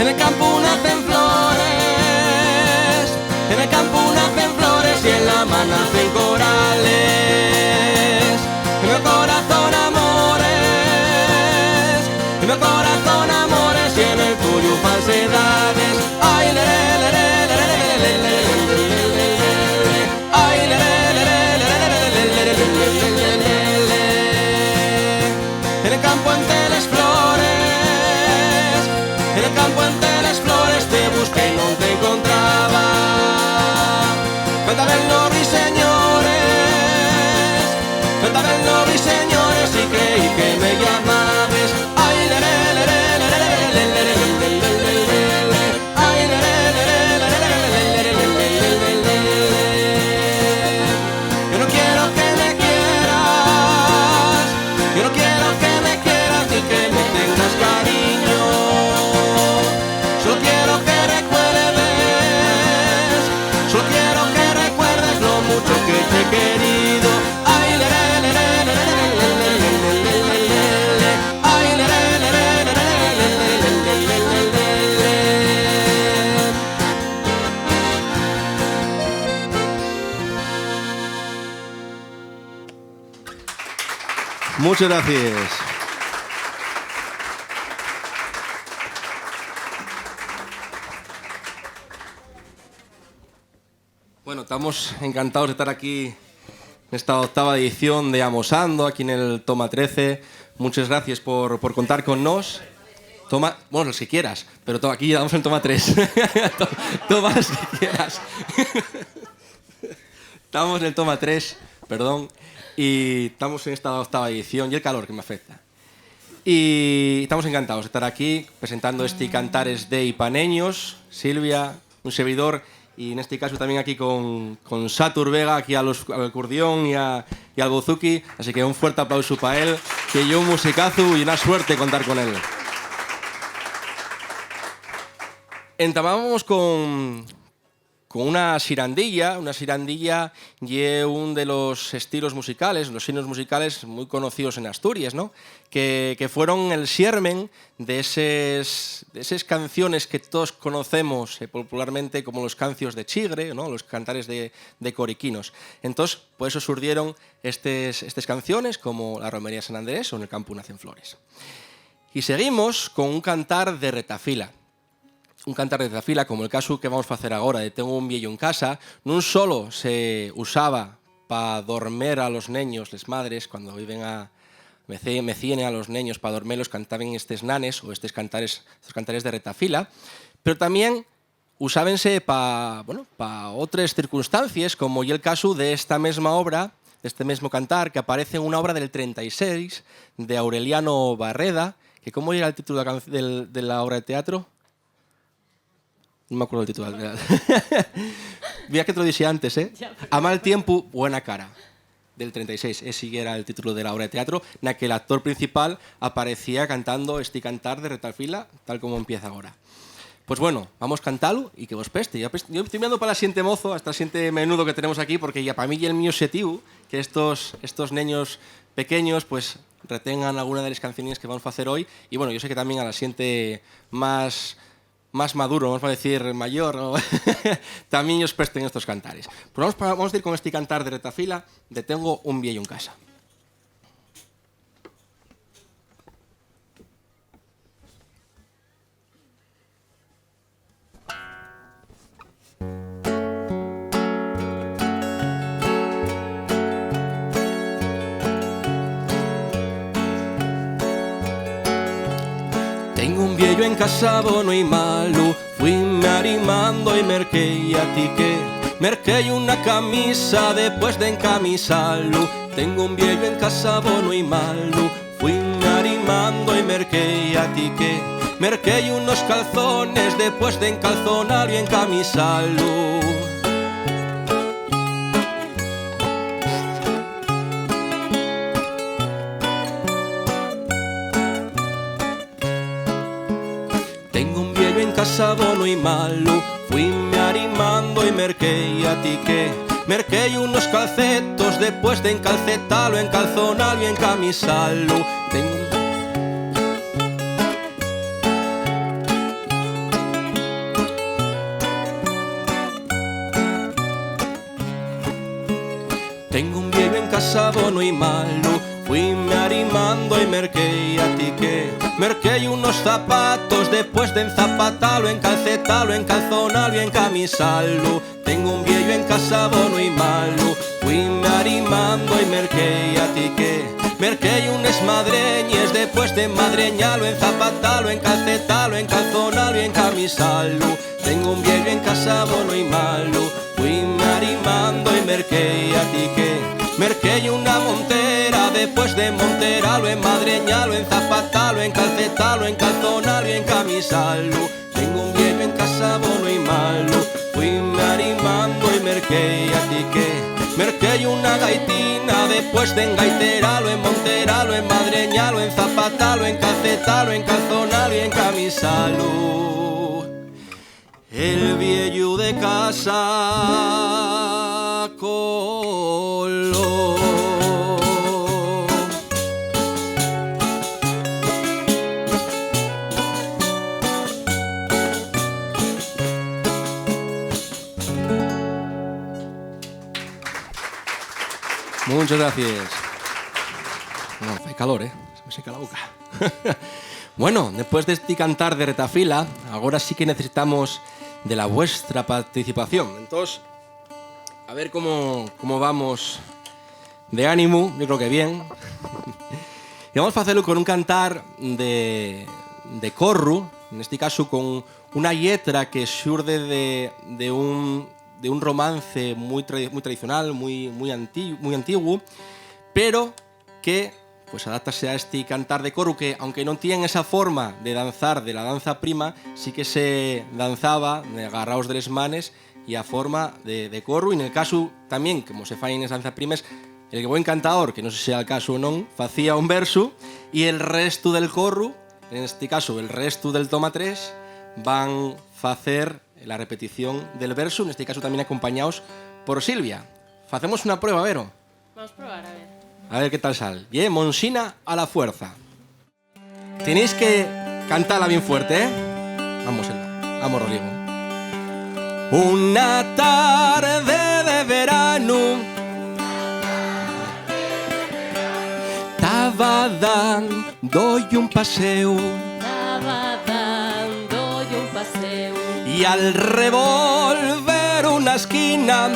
En el campo nacen flores, en el campo nacen flores y en la mar nacen corales. En el corazón amores, en el corazón amores y en el tuyo falsedades. Ay, le, le, le, le, le, le, le, le, ay, le, le, le, le, le, le, le, le. En el campo entre las flores, en el campo entre las flores te busqué y no te encontraba. Cuéntame noble señores y creí que me llamabas. Ay, le, le, le, le, le, le, le, le, le, ay, le, le, le, le, le, le, le. Yo no quiero que me quieras, yo no quiero que me quieras ni que me tengas cariño. Solo quiero que recuerdes, solo quiero que recuerdes lo mucho que te he querido. Ay, le, le, le, le, le, ay, le, le, le, le, Muchas gracias. Bueno, estamos encantados de estar aquí en esta 8ª edición de Amosando, aquí en el Toma 13. Muchas gracias por contar con nos. Toma, bueno, los que quieras, pero aquí damos el Toma 3. Toma los que quieras. Estamos en el Toma 3, perdón, y estamos en esta 8ª edición y el calor que me afecta. Y estamos encantados de estar aquí presentando este Cantares de Ipaneños, Silvia, un servidor, y en este caso también aquí con Satur Vega, aquí al acordeón y al bozuki, así que un fuerte aplauso para él, que yo un musicazo y una suerte contar con él. Entabamos con una sirandilla y uno de los estilos musicales, los signos musicales muy conocidos en Asturias, ¿no? Que fueron el siermen de esas canciones que todos conocemos popularmente como los cancios de chigre, ¿no? Los cantares de coriquinos. Entonces, por eso surgieron estas canciones como la Romería de San Andrés o En el campo nacen flores. Y seguimos con un cantar de retafila. Un cantar de retafila, como el caso que vamos a hacer ahora, de Tengo un viejo en casa, no solo se usaba para dormir a los niños, las madres, cuando iban a mecine a los niños para dormirlos, cantaban estos nanes o estos cantares de retafila, pero también usábanse para otras circunstancias, como y el caso de esta misma obra, de este mismo cantar, que aparece en una obra del 36 de Aureliano Barreda, que ¿cómo era el título de la obra de teatro? No me acuerdo el título. Mira que te lo dije antes, ¿eh? A mal tiempo, buena cara. Del 36. Ese era el título de la obra de teatro, en la que el actor principal aparecía cantando este cantar de retafila, tal como empieza ahora. Pues bueno, vamos a cantarlo y que vos peste. Yo estoy mirando para la siguiente mozo, hasta el siguiente menudo que tenemos aquí, porque ya para mí y el mío objetivo, que estos niños pequeños pues retengan alguna de las canciones que vamos a hacer hoy. Y bueno, yo sé que también a la siguiente más maduro, vamos a decir mayor, ¿no? También os presten estos cantares. Pues vamos a ir con este cantar de retafila de Tengo un viejo en casa. Tengo un viejo en casa bono y malo, fuime arrimando y merqué a ti que merqué una camisa después de encamisarlo. Tengo un viejo en casa bono y malo, fuime arrimando y merqué a ti que merqué unos calzones después de encalzonarlo y encamisarlo. Casa bono y malo, fuime arrimando y merqué a ti que merqué unos calcetos después de encalcetarlo, encalzonarlo y encamisarlo. casa bueno y malo, fuime arrimando y merquei a ti que merquei unos zapatos, después de enzapatalo, encalcetalo, encalzonalo y encamisalo. Tengo un viejo en casa bueno y malo, fuime arrimando y merquei a ti que merquei unes madreñes, después de madreñalo, enzapatalo, encalcetalo, encalzonalo y encamisalo. Tengo un viejo en casa bueno y malo, fuime arrimando y merquei a ti que merquei una montera, después de monteralo, enmadreñalo, enzapatalo, encalcetalo, encalzonalo y encamisalo. Tengo un viejo en casa bueno y malo, fuime arrimando y merquei a ti que merquei una gaitina, después de engaiteralo, enmonteralo, enmadreñalo, enzapatalo, encalcetalo, encalzonalo y encamisalo. El viejo de casa coló. Muchas gracias. No, hay calor, se me seca la boca. Bueno, después de este cantar de retafila, ahora sí que necesitamos de la vuestra participación. Entonces, a ver cómo vamos de ánimo, yo creo que bien. Y vamos a hacerlo con un cantar de corru, en este caso con una letra que surde de un romance muy tradicional, muy antiguo, pero que pues adaptase a este cantar de corru que, aunque no tiene esa forma de danzar de la danza prima, sí que se danzaba de agarraos de les manes y a forma de corru. Y en el caso también, como se fai en esa danza primes, el buen cantador, que no sé si sea el caso o non, facía un verso y el resto del corru, en este caso el resto del toma 3, van facer la repetición del verso, en este caso también acompañados por Silvia. Facemos una prueba, Vero. Vamos a probar, a ver. A ver qué tal sale. Bien, Monsina a la fuerza. Tenéis que cantarla bien fuerte, ¿eh? Vamos, Rodrigo. Una tarde de verano estaba dando un paseo y al revolver una esquina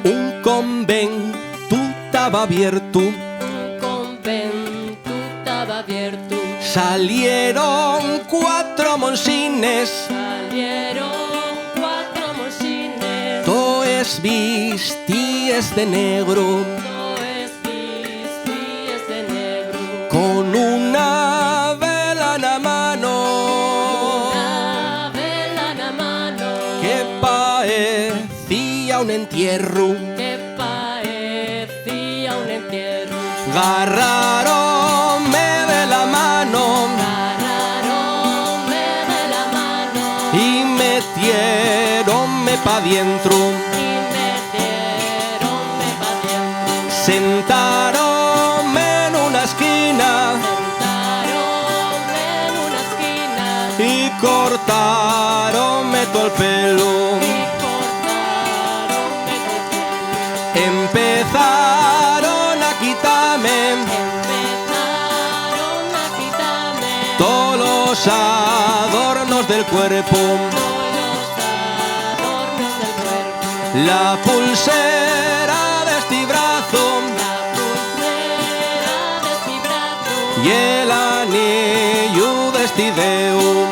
un convento estaba abierto. Salieron cuatro monsines. Toes vistíes de negro. Con una vela en la mano. Que parecía un entierro. Agarraronme de la mano y metieronme pa' dentro. Sentaronme en una esquina y cortaronme todo el pelo. Empezaron a quitarme todos los adornos del cuerpo. La pulsera de este brazo y el anillo de este dedo.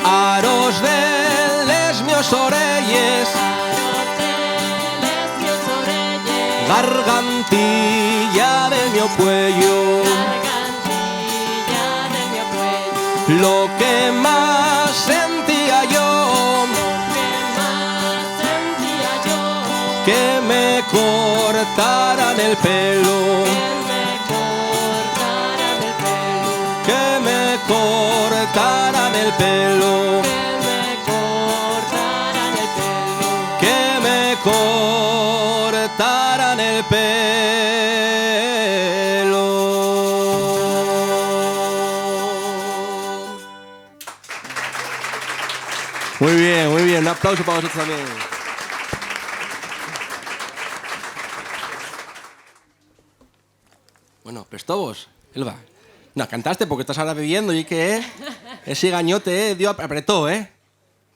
Aros de les mios orelles, gargantilla del mio cuello. Lo que más sentía yo, que me cortaran el pelo, que me cortaran el pelo, que me cortaran el pelo. Muy bien, Un aplauso para vosotros también. Bueno, Prestobos, Elba. No, cantaste porque estás ahora bebiendo y que, ese gañote, dio, apretó, ¿eh?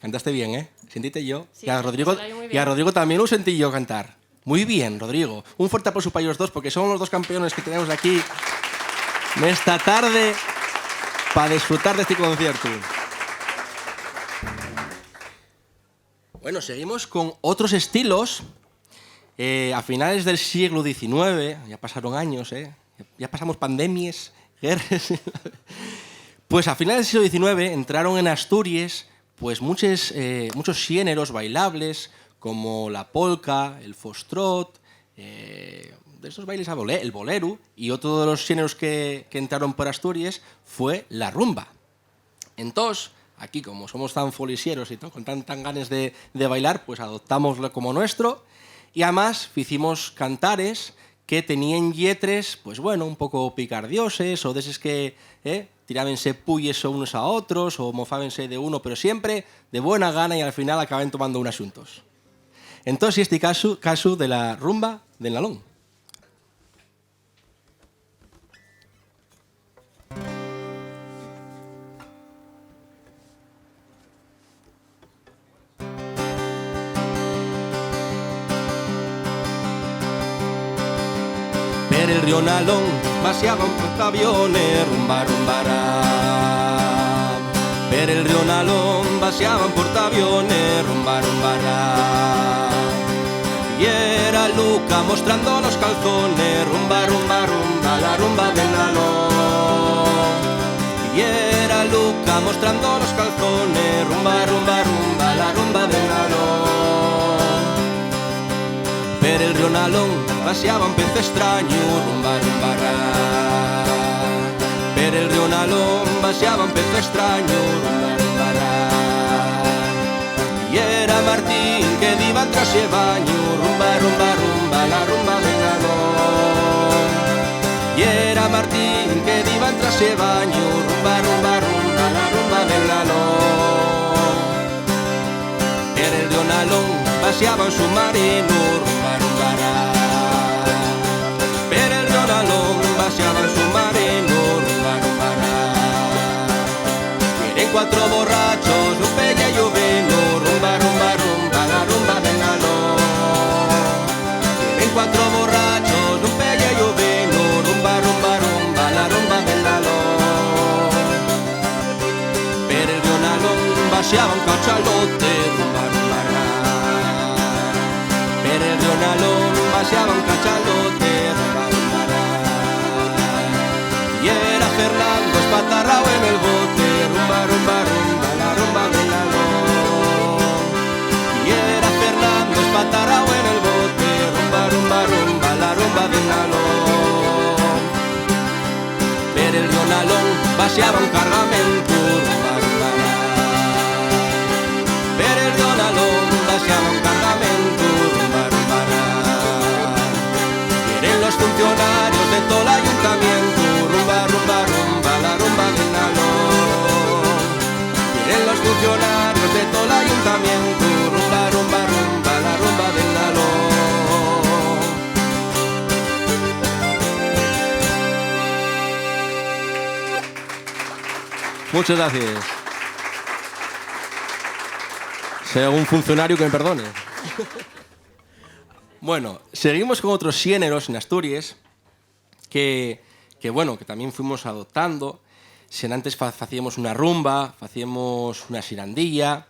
Cantaste bien, ¿eh? Sentiste yo. Sí, y a Rodrigo también lo sentí yo cantar. Muy bien, Rodrigo. Un fuerte aplauso para ellos dos porque son los dos campeones que tenemos aquí en esta tarde para disfrutar de este concierto. Bueno, seguimos con otros estilos. A finales del siglo XIX, ya pasaron años, ya pasamos pandemias, guerras. Pues a finales del siglo XIX entraron en Asturias pues muchos géneros bailables como la polka, el foxtrot, de esos bailes el bolero, y otro de los géneros que entraron por Asturias fue la rumba. Entonces, aquí como somos tan folisieros y con tan ganas de bailar, pues adoptámoslo como nuestro. Y además hicimos cantares que tenían lletres, pues bueno, un poco picardioses, o de esos que tirábense puyes unos a otros, o mofábense de uno, pero siempre de buena gana y al final acaben tomando unos asuntos. Entonces, este caso de la rumba del Nalón. Per el río Nalón paseaban portaaviones, rumba, rumbará. Per el río Nalón paseaban portaaviones, rumba, rumbará. Y era Luca mostrando los calzones, rumba, rumba, rumba, la rumba del Nalón. Y era Luca mostrando los calzones, rumba, rumba, rumba, la rumba del Nalón. Per el río Nalón paseaba un pez extraño, rumba, rumbará. Per el río Nalón paseaba un pez extraño, rumba, rumbará. Y era Martín que iba tras el baño, rumba, rumba, rumba, la rumba del Nalón. Y era Martín que iba tras el baño, rumba, rumba, rumba, la rumba del Nalón. Per el río Nalón paseaba un submarino, rumba, rumbará. Paseaba en submarino, rumba, rumbará. Quieren cuatro borrachos, un peña y un vino, rumba, rumba, rumba, la rumba del Nalón. Quieren cuatro borrachos, un peña y un vino, rumba, rumba, rumba, la rumba del Nalón. Per el río Nalón paseaba un cachalote, rumba, rumbará. Per el río Nalón paseaba un cachalote, rumba, rumbará. Y era Fernando espatarrao en el bote, rumba, rumba, rumba, la rumba del Nalón. Y era Fernando espatarrao en el bote, rumba, rumba, rumba, la rumba del Nalón. Per el río Nalón paseaba un cargamento, rumba, rumba, per el río Nalón paseaba un cargamento, rumba, rumba. Quieren los funcionarios de todo el ayuntamiento, rumba, rumba, rumba, la rumba del Nalón. Quieren los funcionarios de todo el ayuntamiento, rumba, rumba, rumba, la rumba del Nalón. Muchas gracias. Si hay algún funcionario que me perdone. Bueno, seguimos con otros géneros en Asturias que también fuimos adoptando. Si antes hacíamos una rumba, hacíamos una xirandilla,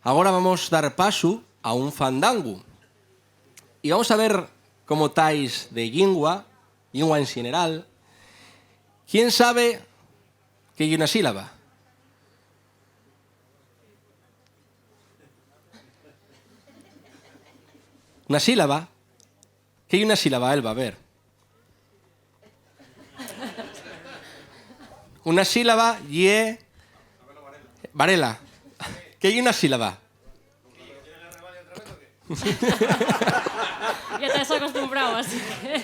ahora vamos a dar paso a un fandango. Y vamos a ver cómo estáis de lingua en general. ¿Quién sabe que hay una sílaba? ¿Una sílaba? ¿Qué hay una sílaba, Elba? A ver. Una sílaba, ye... Varela. ¿Qué hay una sílaba? Ya te has acostumbrado, así que...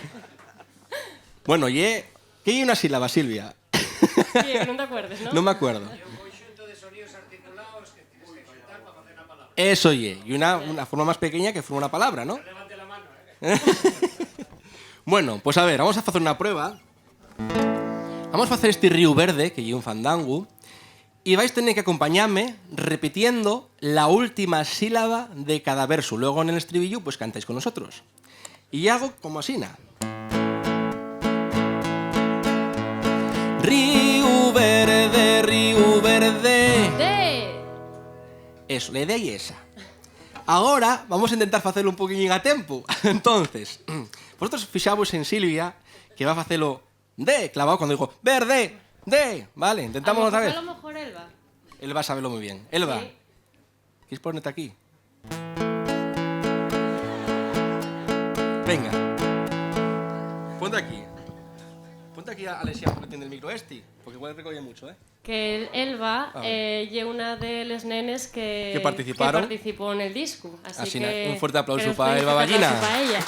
Bueno, ye... ¿Qué hay una sílaba, Silvia? Sí, que no te acuerdes, ¿no? No me acuerdo. Un conjunto de sonidos articulados que tienes que juntar para hacer una palabra. Eso ye. Y una forma más pequeña que forma una palabra, ¿no? Levante la mano, Bueno, pues a ver, vamos a hacer una prueba. Vamos a hacer este río verde, que lleva un fandango, y vais a tener que acompañarme repitiendo la última sílaba de cada verso. Luego en el estribillo, pues cantáis con nosotros. Y hago como asina. Río verde, río verde. De. Eso, la idea y esa. Ahora vamos a intentar hacerlo un poquillo a tempo. Entonces, vosotros fixavos en Silvia que va a hacerlo de clavado cuando digo verde, de. Vale, intentamos otra vez. A lo mejor Elba. Él va a saberlo muy bien. Elba, Sí. ¿quieres ponerte aquí? Venga. Ponte aquí. Ponte aquí a Alessia porque tiene el micro porque igual recoge mucho, ¿eh? Que Elba Ah. lle una de les nenes que participaron. que participó en el disco. Así Así, que un fuerte aplauso que para un Elba fuerte Ballina. aplauso para ella.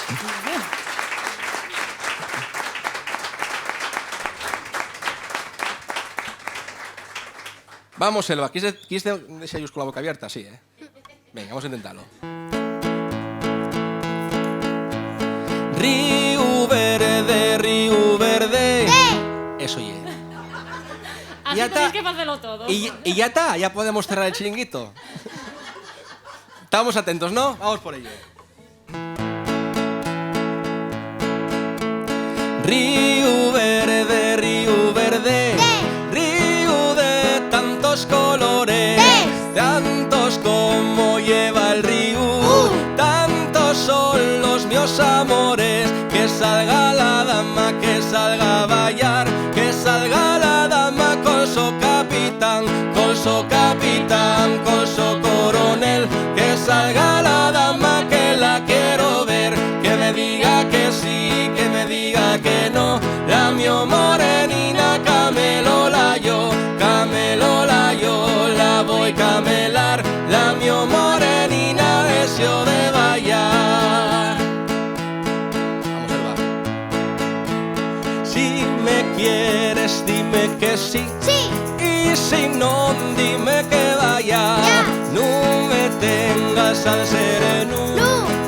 Vamos, Elba. ¿Quieres dejar con la boca abierta? Sí, ¿eh? Venga, vamos a intentarlo. Río verde, río verde. Eso ya. Así Ya tenéis está. que hacerlo todo. Y ya está, ya podemos cerrar el chiringuito. Estamos atentos, ¿no? Vamos por ello. Río verde, río verde. Río de tantos colores. Tantos como lleva el río. Tantos son los míos amores. Que salga la dama, que salga a bailar. Que salga la dama con su capitán, con su capitán, con su coronel. Que salga la dama que la quiero ver. Que me diga que sí, que me diga que no. La mio morenina camelola yo, la voy camelar. La mio morenina deseo de bailar. Vamos, Elba. Si me quieres, dime que sí. Y si no, dime que vaya. No me tengas al sereno.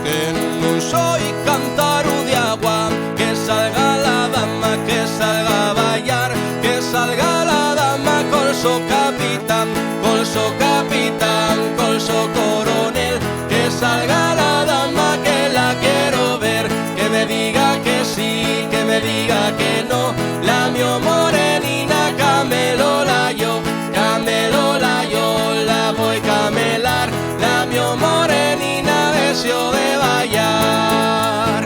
Que no soy cántaro de agua. Que salga la dama, que salga a bailar. Que salga la dama con su capitán, con su capitán, con su coronel. Que salga la dama que la quiero ver. Que me diga que sí, que me diga que no. La mio morenina camelola yo, la voy camelar. La mio morenina deseo de bailar.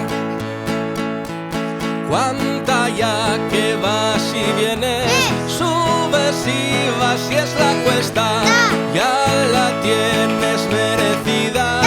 Cuánta ya que vas y vienes, subes y vas y es la cuesta, ya la tienes merecida.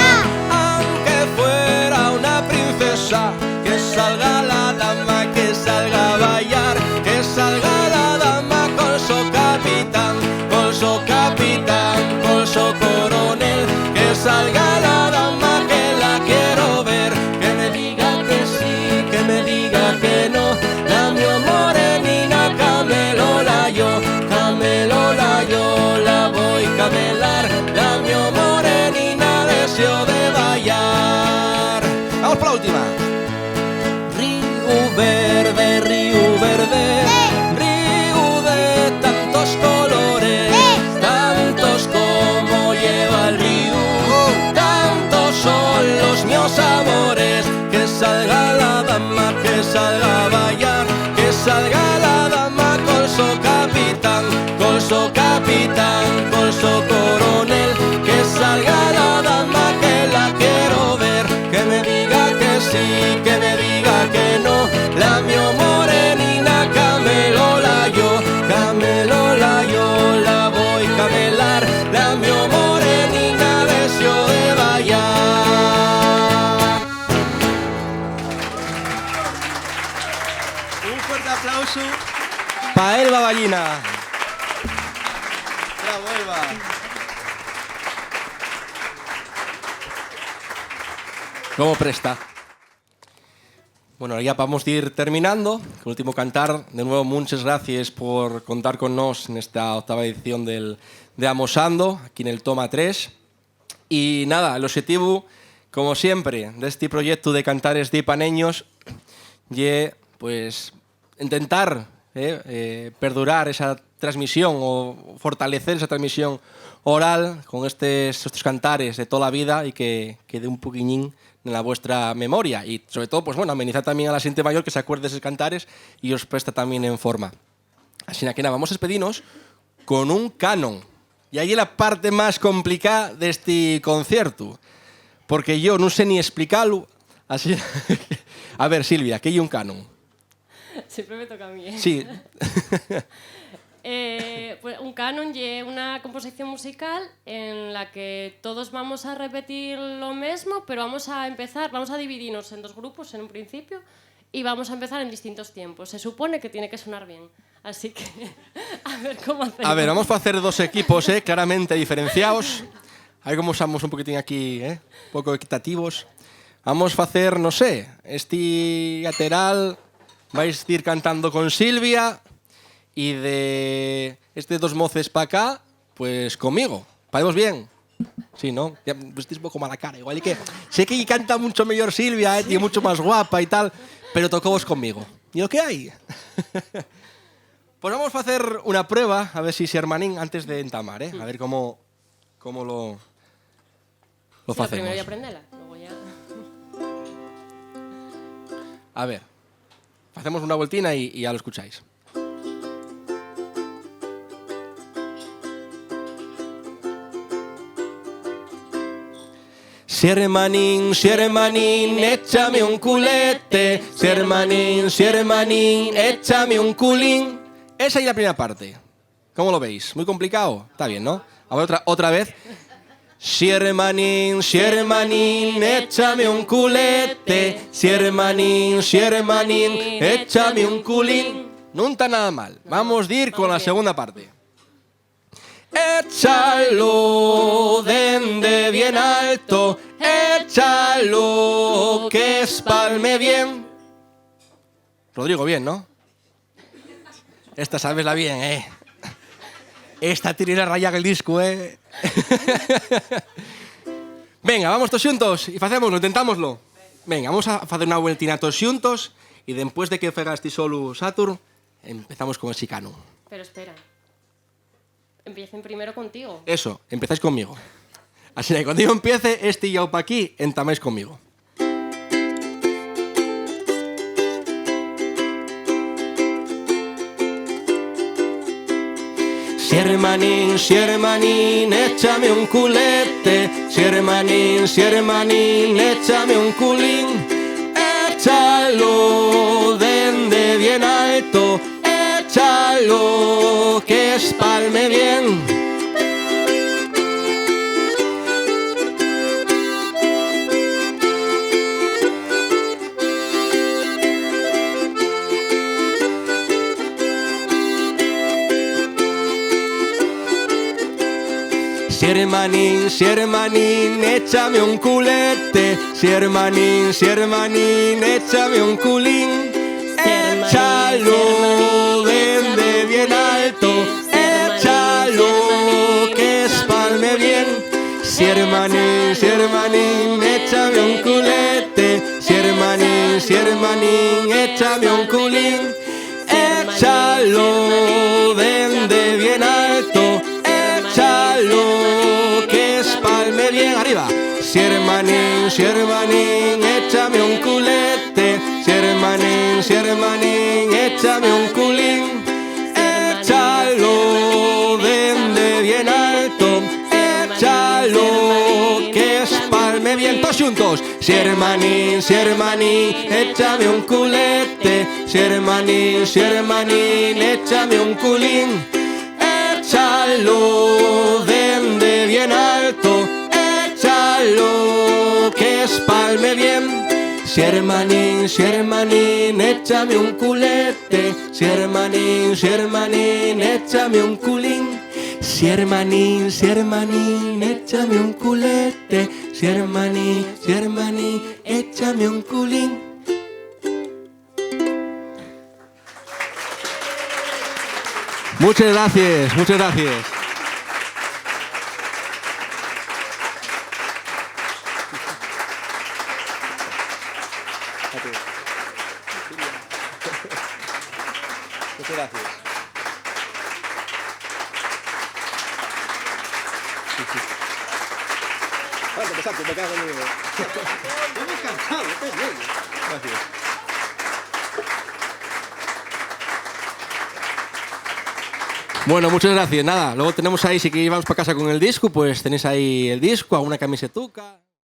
Aunque fuera una princesa, que salga la dama, que salga a bailar. Que salga la dama con su capitán, con su capitán, con su coronel. Que salga la dama que la quiero ver. Que me diga que sí, que me diga que no. La mio morenina camelola yo, la voy camelar. La mio morenina deseo de bailar. Vamos por la última. Río verde, río verde. Río de tantos colores. Tantos como lleva el río. Tantos son los míos amores. Que salga la dama, que salga a bailar. Que salga la dama con su capitán, con su capitán, con su coronel. Que salga la dama que la quiero ver. Que me diga que sí, que me diga que no. La mio morenina camelola yo, la voy camelar. La mio morenina deseo de bailar. Un fuerte aplauso para Elba Ballina. Bravo, Elba. ¿Cómo presta? Bueno, ya vamos a ir terminando. El último cantar. De nuevo, muchas gracias por contar con nosotros en esta octava edición de Amosando, aquí en el Toma 3. Y nada, el objetivo, como siempre, de este proyecto de Cantares Dipaneños es pues, intentar perdurar esa transmisión o fortalecer esa transmisión oral con estos cantares de toda la vida y que quede un poquillín en la vuestra memoria. Y sobre todo, pues bueno, amenizar también a la gente mayor que se acuerde de esos cantares y os presta también en forma. Así que nada, vamos a despedirnos con un canon. Y ahí es la parte más complicada de este concierto. Porque yo no sé ni explicarlo. Así... A ver, Silvia, ¿qué hay un canon? Siempre me toca a mí. Sí. Pues un canon es una composición musical en la que todos vamos a repetir lo mismo, pero vamos a dividirnos en dos grupos en un principio y vamos a empezar en distintos tiempos. Se supone que tiene que sonar bien, así que a ver cómo hacemos. A ver, vamos a hacer dos equipos claramente diferenciados. A ver cómo somos un poquitín aquí, un poco equitativos. Vamos a hacer, no sé, este lateral vais a ir cantando con Silvia. Y de dos moces para acá, pues conmigo. ¿Paremos bien? Sí, ¿no? Ya estáis un poco mala cara. Igual y que sé que canta mucho mejor Silvia, y mucho más guapa y tal, pero tocó vos conmigo. ¿Y lo que hay? Pues vamos a hacer una prueba, a ver si hermanín, antes de entamar, a ver cómo lo hacemos. Primero ya aprendela, luego ya... A ver, hacemos una vueltina y ya lo escucháis. Si hermanín, échame un culete. Si hermanín, échame un culín. Esa es la primera parte. ¿Cómo lo veis? ¿Muy complicado? Está bien, ¿no? A ver, otra vez. Si hermanín, échame un culete. Si hermanín, échame un culín. No está nada mal. Vamos a ir con la segunda parte. Échalo dende bien alto, échalo que espalme bien. Rodrigo, bien, ¿no? Esta sabesla bien, Esta tiene la raya el disco, Venga, vamos todos juntos y facémoslo, intentámoslo. Venga, vamos a hacer una vueltina todos juntos y después de que fegaste solo Saturn, empezamos con el chicano. Pero espera. Empiecen primero contigo. Eso, empezáis conmigo. Así que cuando yo empiece, este y yo para aquí, entamáis conmigo. Si hermanín, échame un culete. Si hermanín, échame un culín. Échalo dende bien alto. Échalo que espalme bien. Si hermanín, échame un culete. Si hermanín, échame un culín. Échalo dende bien alto. Échalo que espalme bien. Si hermanín, échame un culete. Si hermanín, échame un culín. Échalo dende bien alto. Échalo que espalme bien. Arriba. Si hermanín, échame un culete. Si hermanín, échame un culín. Échalo dende bien alto. Échalo que espalme bien. Todos juntos. Si hermanín, échame un culete. Si hermanín, échame un culín. Échalo dende bien alto. Échalo que espalme bien. Si hermanín, échame un culete. Si hermanín, échame un culín. Si hermanín, échame un culete. Si hermanín, échame un culín. Muchas gracias, muchas gracias. Muchas gracias. Exacto, me cago en el... Estamos cansados, estás bien. Gracias. Bueno, muchas gracias. Nada, luego tenemos ahí, si queréis vamos para casa con el disco, pues tenéis ahí el disco, alguna camisetuca.